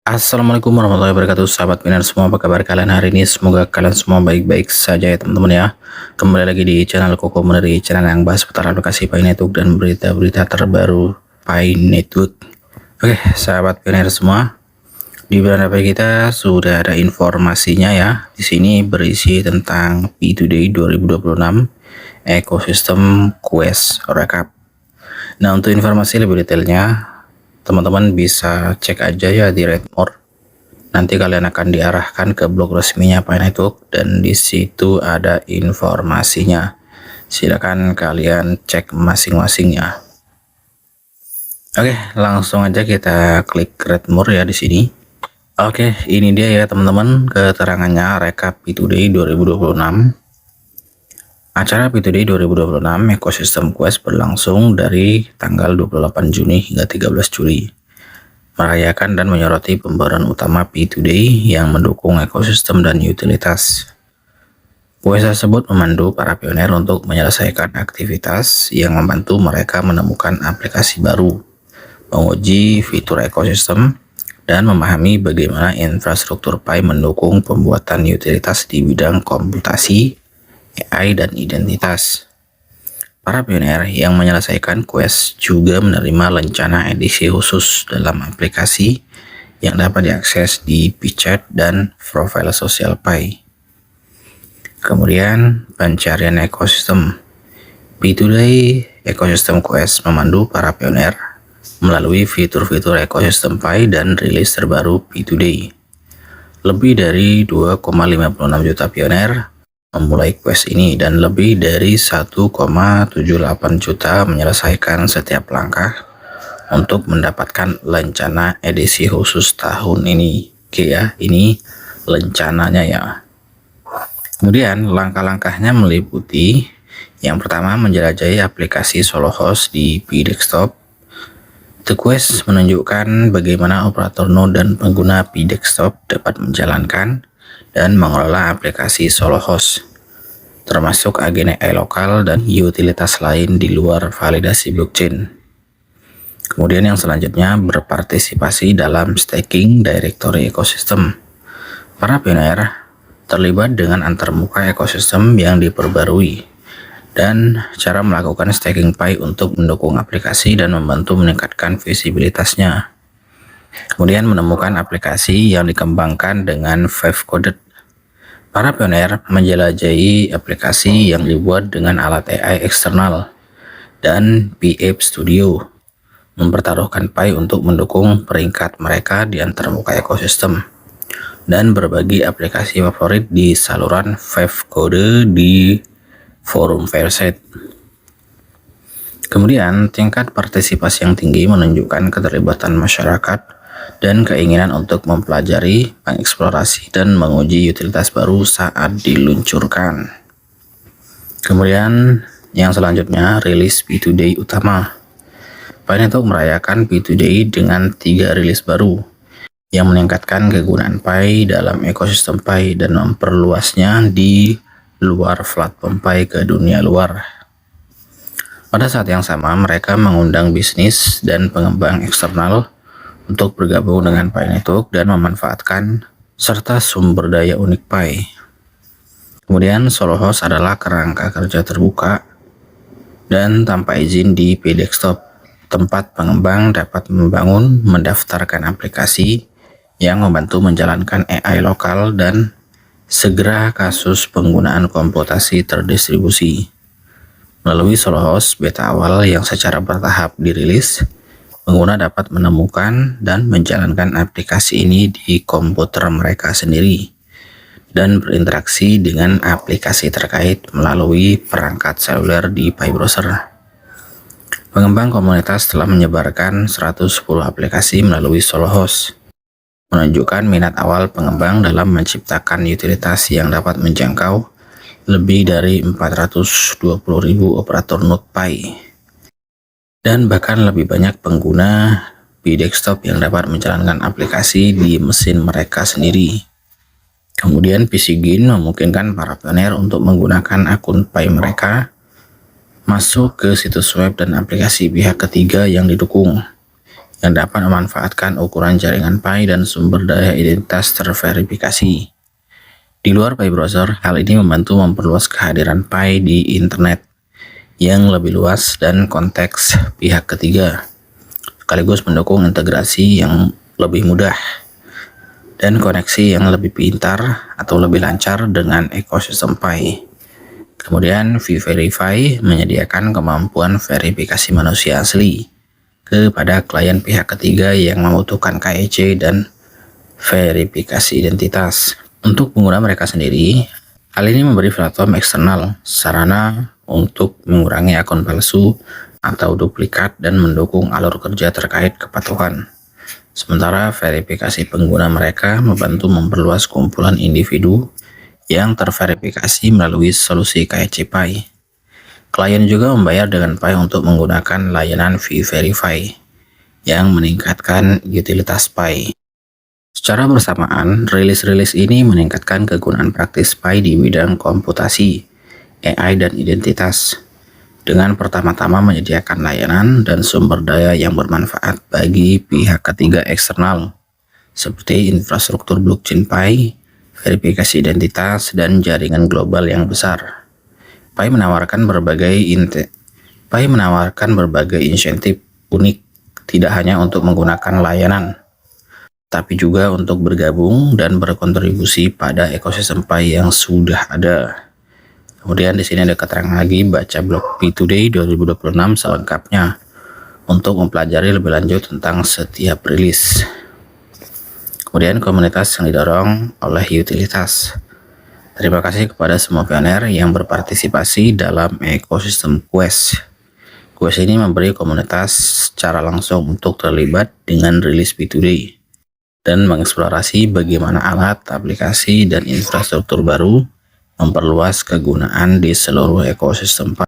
Assalamualaikum warahmatullahi wabarakatuh, sahabat Pinar semua. Apa kabar kalian hari ini? Semoga kalian semua baik-baik saja ya teman-teman ya. Kembali lagi di channel Koko Meneri, channel yang bahas seputar aplikasi Pi Network dan berita-berita terbaru Pi Network. Oke, sahabat Pinar semua, di beranda Pi kita sudah ada informasinya ya. Di sini berisi tentang Pi Today 2026 ekosistem Quest Recap. Nah, untuk informasi lebih detailnya teman-teman bisa cek aja ya di Redmore. Nanti kalian akan diarahkan ke blog resminya Pi Network dan di situ ada informasinya. Silakan kalian cek masing-masingnya. Oke, langsung aja kita klik Redmore ya di sini. Oke, ini dia ya teman-teman keterangannya rekap Pi Today 2026. Acara Pi Today 2026 Ekosistem Quest berlangsung dari tanggal 28 Juni hingga 13 Juli, merayakan dan menyoroti pembaruan utama Pi Today yang mendukung ekosistem dan utilitas. Quest tersebut memandu para pionir untuk menyelesaikan aktivitas yang membantu mereka menemukan aplikasi baru, menguji fitur ekosistem, dan memahami bagaimana infrastruktur Pi mendukung pembuatan utilitas di bidang komputasi, AI, dan identitas. Para pionir yang menyelesaikan Quest juga menerima lencana edisi khusus dalam aplikasi yang dapat diakses di PiChat dan profil sosial Pi. Kemudian pencarian ekosistem. Pi Today Ekosistem Quest memandu para pionir melalui fitur-fitur ekosistem Pi dan rilis terbaru Pi Today. Lebih dari 2,56 juta pionir memulai Quest ini dan lebih dari 1,78 juta menyelesaikan setiap langkah untuk mendapatkan lencana edisi khusus tahun ini. Oke ya, ini lencananya ya. Kemudian langkah-langkahnya meliputi yang pertama, menjelajahi aplikasi solo host di Pi Desktop. The Quest menunjukkan bagaimana operator node dan pengguna Pi Desktop dapat menjalankan dan mengelola aplikasi solo host, termasuk agen AI lokal dan utilitas lain di luar validasi blockchain. Kemudian yang selanjutnya, berpartisipasi dalam staking directory ekosistem. Para pionir terlibat dengan antarmuka ekosistem yang diperbarui dan cara melakukan staking Pi untuk mendukung aplikasi dan membantu meningkatkan visibilitasnya. Kemudian menemukan aplikasi yang dikembangkan dengan Five Coded. Para pionir menjelajahi aplikasi yang dibuat dengan alat AI eksternal dan Pi App Studio, mempertaruhkan Pi untuk mendukung peringkat mereka di antarmuka ekosistem, dan berbagi aplikasi favorit di saluran Five Code di forum Fireside. Kemudian tingkat partisipasi yang tinggi menunjukkan keterlibatan masyarakat dan keinginan untuk mempelajari, mengeksplorasi, dan menguji utilitas baru saat diluncurkan. Kemudian yang selanjutnya, rilis Pi Today utama. Pi Network merayakan Pi Today dengan 3 rilis baru yang meningkatkan kegunaan Pi dalam ekosistem Pi dan memperluasnya di luar platform Pi ke dunia luar. Pada saat yang sama, mereka mengundang bisnis dan pengembang eksternal untuk bergabung dengan Pi Network dan memanfaatkan serta sumber daya unik Pi. Kemudian solo host adalah kerangka kerja terbuka dan tanpa izin di Pi Desktop, tempat pengembang dapat membangun, mendaftarkan aplikasi yang membantu menjalankan AI lokal dan segera kasus penggunaan komputasi terdistribusi. Melalui solo host beta awal yang secara bertahap dirilis, pengguna dapat menemukan dan menjalankan aplikasi ini di komputer mereka sendiri dan berinteraksi dengan aplikasi terkait melalui perangkat seluler di Pi Browser. Pengembang komunitas telah menyebarkan 110 aplikasi melalui solo host, menunjukkan minat awal pengembang dalam menciptakan utilitas yang dapat menjangkau lebih dari 420.000 operator node Pi. Dan bahkan lebih banyak pengguna Pi Desktop yang dapat menjalankan aplikasi di mesin mereka sendiri. Kemudian PCGin memungkinkan para pionir untuk menggunakan akun Pi mereka masuk ke situs web dan aplikasi pihak ketiga yang didukung, yang dapat memanfaatkan ukuran jaringan Pi dan sumber daya identitas terverifikasi. Di luar Pi browser, hal ini membantu memperluas kehadiran Pi di internet yang lebih luas dan konteks pihak ketiga, sekaligus mendukung integrasi yang lebih mudah dan koneksi yang lebih pintar atau lebih lancar dengan ekosistem Pi. Kemudian vVerify menyediakan kemampuan verifikasi manusia asli kepada klien pihak ketiga yang membutuhkan KEC dan verifikasi identitas. Untuk pengguna mereka sendiri, hal ini memberi platform eksternal sarana untuk mengurangi akun palsu atau duplikat dan mendukung alur kerja terkait kepatuhan. Sementara verifikasi pengguna mereka membantu memperluas kumpulan individu yang terverifikasi melalui solusi KEC Pi. Klien juga membayar dengan Pi untuk menggunakan layanan vVerify yang meningkatkan utilitas Pi. Secara bersamaan, rilis ini meningkatkan kegunaan praktis Pi di bidang komputasi, AI, dan identitas, dengan pertama-tama menyediakan layanan dan sumber daya yang bermanfaat bagi pihak ketiga eksternal, seperti infrastruktur blockchain Pi, verifikasi identitas, dan jaringan global yang besar. Pi menawarkan berbagai insentif unik, tidak hanya untuk menggunakan layanan, tapi juga untuk bergabung dan berkontribusi pada ekosistem Pi yang sudah ada. Kemudian di sini ada keterangan lagi, baca blog P2Day 2026 selengkapnya untuk mempelajari lebih lanjut tentang setiap rilis. Kemudian komunitas yang didorong oleh utilitas. Terima kasih kepada semua pioner yang berpartisipasi dalam ekosistem Quest. Quest ini memberi komunitas secara langsung untuk terlibat dengan rilis P2Day dan mengeksplorasi bagaimana alat, aplikasi, dan infrastruktur baru memperluas kegunaan di seluruh ekosistem Pi.